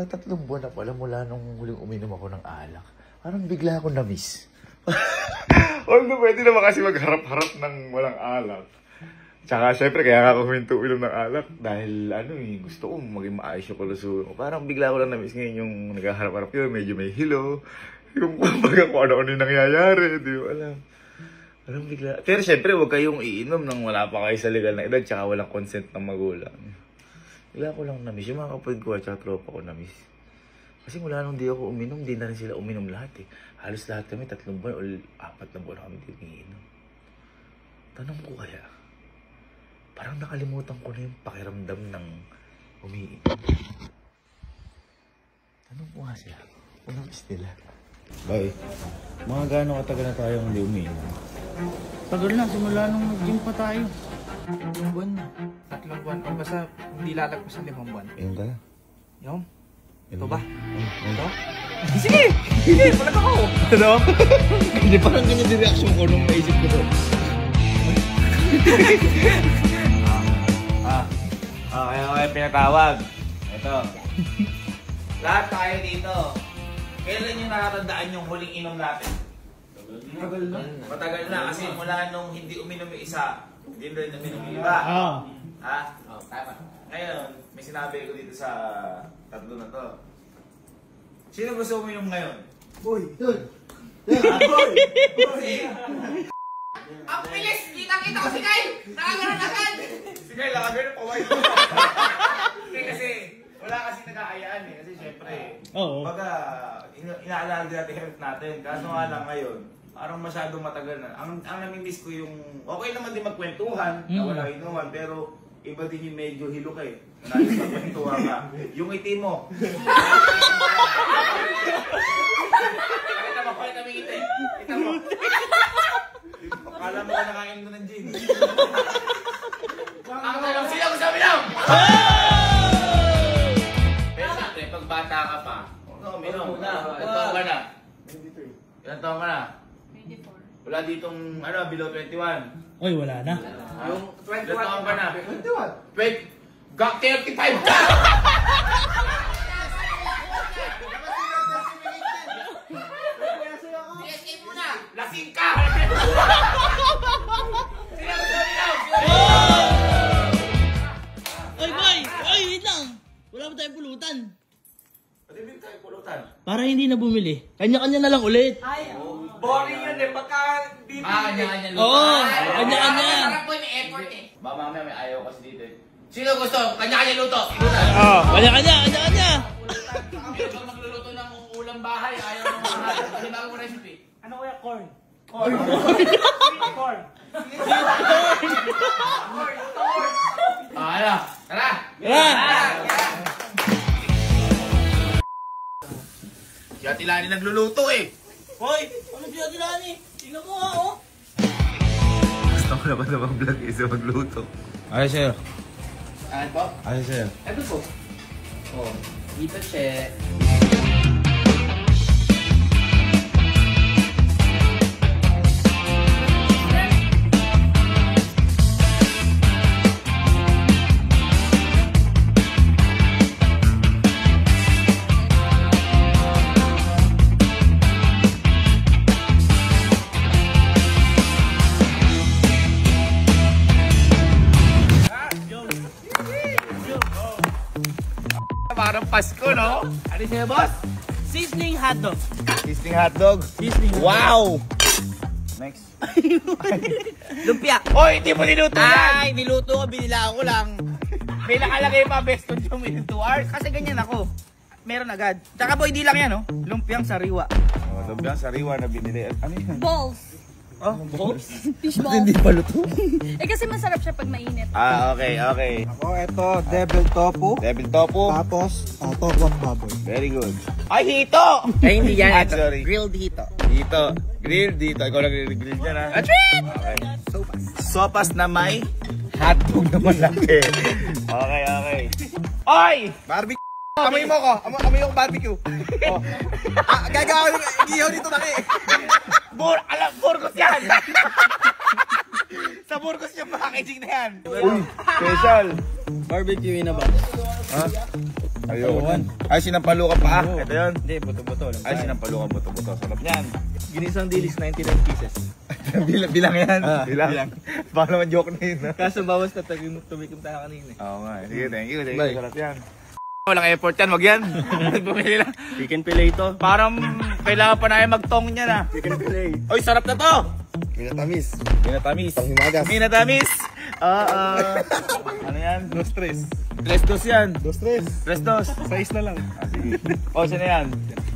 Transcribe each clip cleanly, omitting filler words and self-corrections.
magta-3 buwan na pala mula nung huling uminom ako ng alak. Parang bigla ako na-miss. Although pwede naman kasi magharap-harap ng walang alak. Tsaka syempre kaya ako huminto uminom ng alak dahil gusto kong maging maayos yung kalusugan ko. Parang bigla ko lang na-miss ngayon yung naghaharap-harap yun, medyo may hilo. Yung kumbaga kung ano-ano yung nangyayari, di ko alam. Parang bigla. Pero syempre huwag kayong iinom nang wala pa kayo sa legal na edad tsaka walang consent ng magulang. Bigla ko lang na-miss. Yung mga kapatid ko at tsaka tropa ko na-miss. Kasi mula nung di ako uminom, di na rin sila uminom lahat eh. Halos lahat kami 3 buwan o 4 na buwan kami di umiinom. Tanong ko kaya, parang nakalimutan ko na yung pakiramdam ng umiinom. Tanong ko nga sila, kung na-miss nila. Bye. Mga gaano katagal na tayong hindi umiinom? Tagal na, simula nung nag-gym pa tayo. 3 buwan na. 3 buwan. O basta hindi lalagpas sa 5 buwan. Ayun ka? Yung? Ito ba? Ito? Sige! Sige! Palag ako! Ano? Hindi, parang ganyan din reaction ko nung naisip ko to. Okay, pinatawag. Ito. Lahat tayo dito. Kailan yung nakatandaan yung huling inom natin? Tagal na. Matagal na kasi mula nung hindi uminom yung isa, hindi rin uminom yung iba. Ha? Tama. Ngayon, may sinabi ko dito sa tatlo na to. Sino gusto uminom ngayon? Boy! Yun! Boy! Ang bilis! Kitang-kita ko si Kyle! Nakaganon agad! Si Kyle, nakagano pa white. Hindi kasi, wala kasi nag-aayaan eh. Kasi syempre, baga, inaalala din natin health natin. Kaso nga lang ngayon, parang masyadong matagal na. Ang namimiss ko yung, okay naman din magkwentuhan, na wala inuman, pero iba din yung medyo hilo ka eh. Nais magkwentuhan ka. Yung itim mo. Kita mo, pakita mo yung itim. Kita mo. Akala mo ka nakain mo ng gin. Ang tanong sila kung sabi lang! Pero siyempre, pag bata ka pa, ilang taon ka na? Ilang taon ka na? 24. Wala ditong, below 21. Oy, wala na. Yung 21 taon ka na? 21. Wait, got 35 ka! DSA muna! Lasing ka! Oy, boy! Oy, wait lang! Wala ba tayong pulutan? Pwede din tayo pulutan. Para hindi na bumili. Kanya-kanya na lang ulit. Boring yan eh. Pagka bibili. Kanya-kanya luto. Oo! Kanya-kanya! Sarap po may effort eh. Ba mamaya may ayaw kasi dito eh. Sino gusto? Kanya-kanya luto. Oo! Kanya-kanya! Kanya-kanya! Meron bang magluluto ng ulam bahay? Ayaw ng mahal. Kasi bago mo recipe. Ano kaya corn? Corn. Corn. Ano? Tara! Tara! Si Ate Lani nagluluto eh. Hoy! Ano siya tinani? Tingnan mo nga, oh! Gusto ko naman na mag-vlog isa magluto. Ayos sa'yo. Ano po? Ayos sa'yo. Ano po? Oh, dito che. Parang Pasko, no? Ano siya, boss? Seasoning hotdog. Seasoning hotdog. Seasoning hotdog. Wow! Next. Lumpia. Oy, hindi mo niluto yan! Ay, niluto ko, binila ko lang. May nakalagay pa best on yung within 2 hours. Kasi ganyan ako. Meron agad. Tsaka po, hindi lang yan, oh. Lumpiang sariwa. Oh, lumpiang sariwa na binili. Ano yan? Balls. Oh, balls? Fish balls. Hindi pa luto. Eh kasi masarap siya pag mainit. Ah, okay, okay. Ako, ito, devil tofu. Devil tofu. Tapos, tokong baboy. Very good. Ay, hito! Ay, hindi yan. Ito. Sorry. Grilled hito. Dito. Grill dito. Ikaw nag-grill dyan, ha? Okay. Sopas na may hotdog na malaki. Okay, okay. Oy! Barbecue. Amoy mo ko. Amoy ko barbecue. Oh. Gagawin igihaw dito laki. Burgos yan! Sa Burgos yung packaging na yan. Uy, special. Barbecue na ba? Ha? Ayun. Ay, sinampalo ka pa. Ito yun. Hindi, buto-buto. Ay, sinampalo ka buto-buto. Sarap yan. Ginisang dilis, 99 pieces. Bilang yan. Bilang. Baka naman joke na yun. Kaso bawas na tumikim tayo kanina. Oo nga. Sige, thank you. Bye. Sarap yan. Walang effort yan, wag yan. Bumili lang. Chicken fillet ito. Parang kailangan pa namin mag-tong niya na. Chicken fillet. Oy, sarap na to! Minatamis. Minatamis. Panghimagas. Minatamis. Ano yan? No stress. Tres-dos yan. Dos tres. Tres-dos. Size na lang. Sige. O, saan na yan?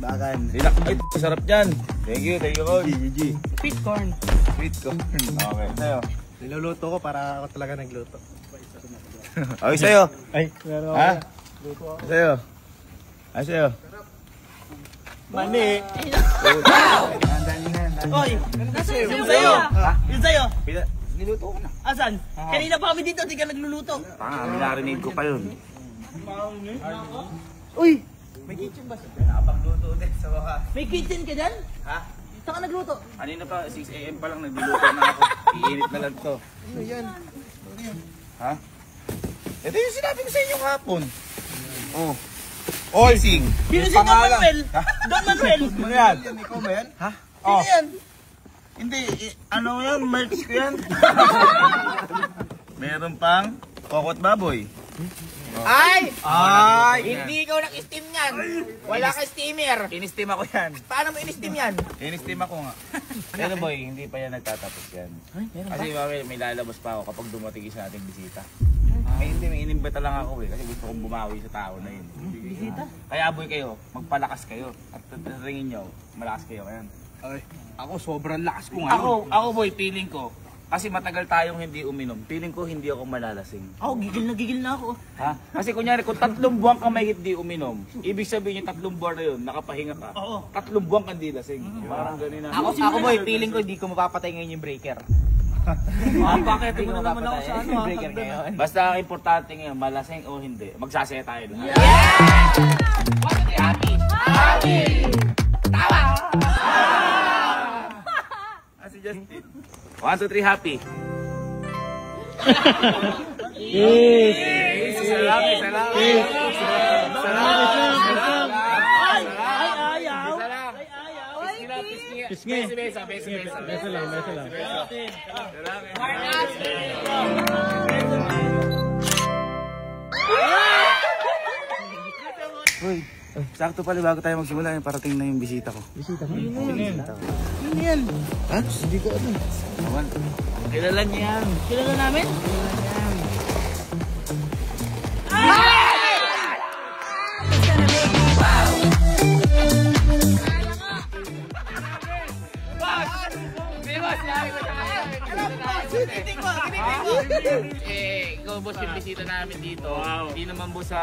Bakan. Ay, sarap yan. Thank you, coach. GG. Sweet corn. Sweet corn. Okay, sa'yo. Niluluto ko para ako talaga nagluto. Okay, sa'yo. Ay, meron Ha? Sa'yo. Ay, sa'yo. Mani. Oy, nasa yung Sa'yo. Ha? Yung sa'yo. Niluto ko na. Asan? Kanina pa kami dito, di ka nagluluto. Narinig ko pa yun. Uy, May kitchen ba? Nakapagluto ulit sa wakas. may kitchen ka dyan? Ha? Saan ka nagluto? Kanina pa, 6 AM pa lang nagluluto na ako. Iinit na lang to. Ano yan? Ha? Ito yung sinabi ko sa inyo kahapon. Oh. Oil sing. Sino si Don Manuel? Don Manuel? Ano yan? Ikaw ba yan? Ha? Sino yan? Hindi, ano yan? Merch ko yan. Meron pang kokot baboy. Ay! Ay! Hindi ikaw nag-steam yan. Wala ka steamer. In-steam ako yan. Paano mo in-steam yan? In-steam ako nga. Pero boy, hindi pa yan nagtatapos yan. Kasi may lalabas pa ako kapag dumating isa nating bisita. May inimbita lang ako kasi gusto kong bumawi sa tao na yun. Bisita? Kaya boy kayo, magpalakas kayo. At tatingin nyo, malakas kayo. Ayan. Ay, ako sobrang lakas ko nga. Ako boy, feeling ko, kasi matagal tayong hindi uminom, feeling ko hindi ako malalasing. Ako, gigil na ako. Ha? Kasi kunyari, kung 3 buwan ka may hindi uminom, ibig sabihin yung 3 buwan na yun, nakapahinga ka. Oo. 3 buwan ka hindi lasing. Parang ganun na. Ako boy, feeling ko hindi ko mapapatay ngayon yung breaker. Bakit? Hindi ko Ano naman ako mapapatay sa ano? yung breaker ngayon. Basta ang importante ngayon, malasing o hindi, magsasaya tayo lahat. Happy! Happy! Tawa! Si Justin. 1, 2, 3, happy. Yes! Salamat, salamat. Ay, ayaw. Pisngi. Besa. Besa lang. Uy, sakto pala bago tayo magsimula, parating na yung bisita ko. Bisita mo? Ano yan? Ha? Hindi ko ano. Awan. Kilala niya yan. Kilala namin? Ikaw boss yung bisita namin dito. Hindi naman boss sa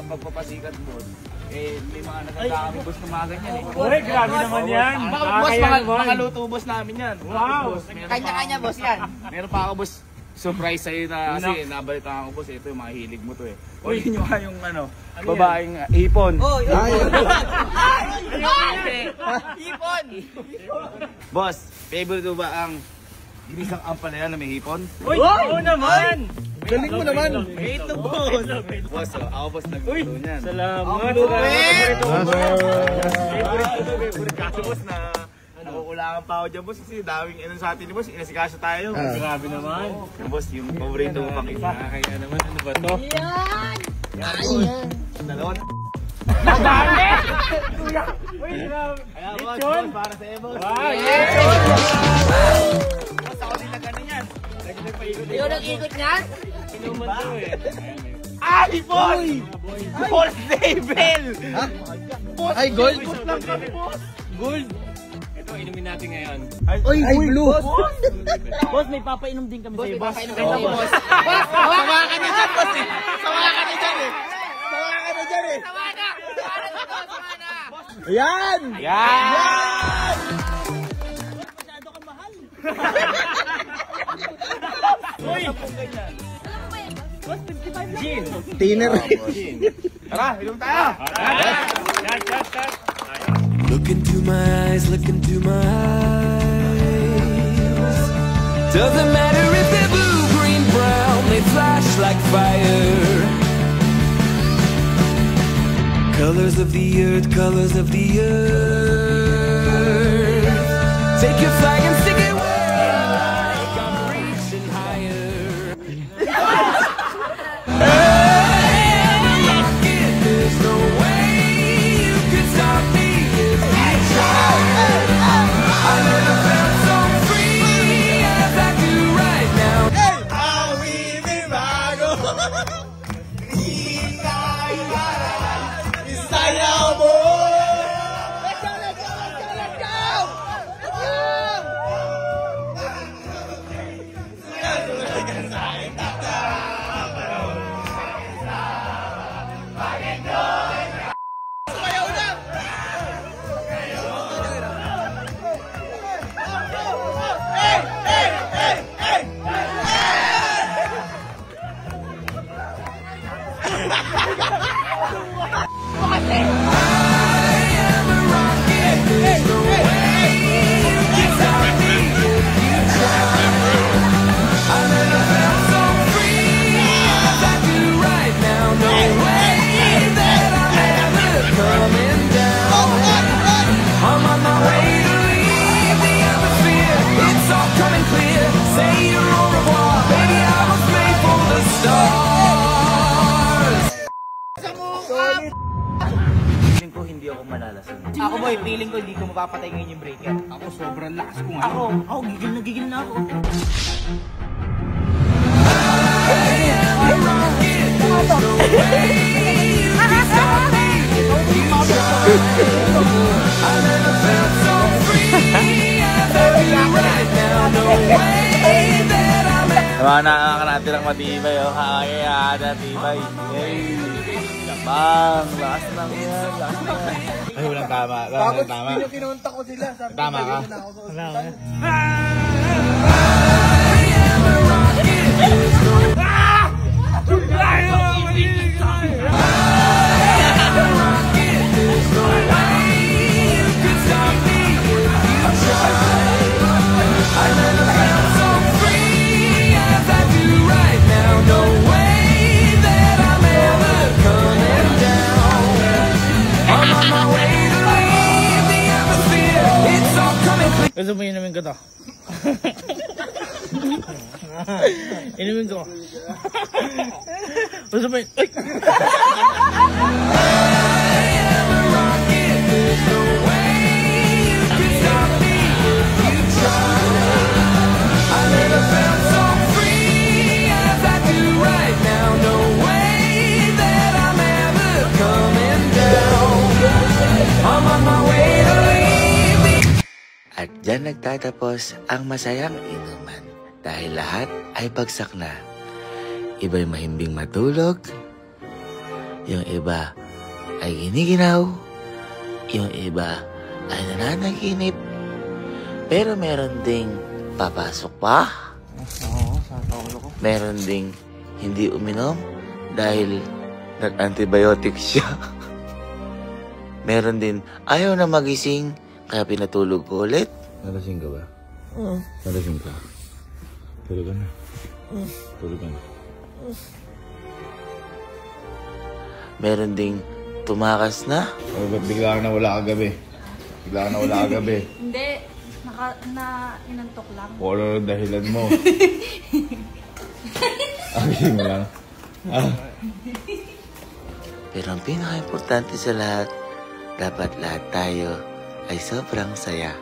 pagpapasikat boss. May mga nagkakami boss na mga ganyan eh. Uy, grabe naman yan. Boss, mga luto boss namin yan. Wow. Kanya-kanya boss yan. Meron pa ako boss, surprise sa'yo na kasi nabalitaan ko boss, ito yung mga hilig mo to eh. Uy, yun yung ano, babaeng hipon. Oh, Ipon! Boss, favorite mo ba ang ginisang ampalaya na may hipon? Uy, oo naman. Galing mo naman. Wait lang boss. Boss, ako boss nagluto niyan. Salamat. Favorite kaso boss na nakukulangan pa ako dyan boss kasi daming ano sa atin ni boss, inasikaso tayo. Grabe naman. Yung boss, yung paborito mo pang isa. Kaya naman, ano ba to? Dalawa na. Uy, grabe. Kaya boss, Lechon. para sa iyo boss. Wow, yes! Boss, ako din na ganun yan. Ikaw nag-ikot niyan? Inuman to eh. Hipon! Boss Daybell! Ay, gold. Gold. Ito, inumin natin ngayon. Ay, blue. Boss, may papainom din kami sa'yo, boss. Boss, boss. Sawa ka na dyan, boss eh. Sawa ka na dyan eh. Sawa na. Sawa na. Ayan! Yan! Masyado kang mahal. Uy! Boss, 55 lang. Gin. Tiner. Tara, ilong tayo! Shot. Look into my eyes, look into my eyes. Doesn't matter if they're blue, green, brown, they flash like fire. Colors of the earth, colors of the earth. Take your flag and stick it where you like. I'm reaching higher. Hey, I'm a rocket. There's no way you can stop me if you try. I never felt so free as I do right now. Feeling ko hindi ako malalasing. Ako boy, feeling ko hindi ko mapapatay ngayon yung breaker. Ako sobrang lakas ko nga. Ako, gigil na ako. Mga nakakarating ng matibay, oh. Kaya natibay. Yay! Bang! Lakas lang yan, lakas lang. Ay, walang tama. Walang tama. Tapos kinunta ko sila. Sabi Tama ka? Wala ka. Gusto mo inumin ko to? Inumin ko. Gusto mo yun? Ay! At dyan nagtatapos ang masayang inuman dahil lahat ay bagsak na. Iba'y mahimbing matulog, yung iba ay giniginaw, yung iba ay nananaginip, pero meron ding papasok pa. Oo, sa taulo ko. Meron ding hindi uminom dahil nag-antibiotic siya. Meron din ayaw na magising kaya pinatulog ko ulit. Nalasing ka ba? Oo. Nalasing ka? Tulog ka na. Tulog ka na. Meron ding tumakas na. O, ba't bigla ka na wala kagabi? Bigla ka na wala kagabi. Hindi, inantok lang. O ano ang dahilan mo? Agising mo lang. Pero ang pinaka-importante sa lahat, dapat lahat tayo ay sobrang saya.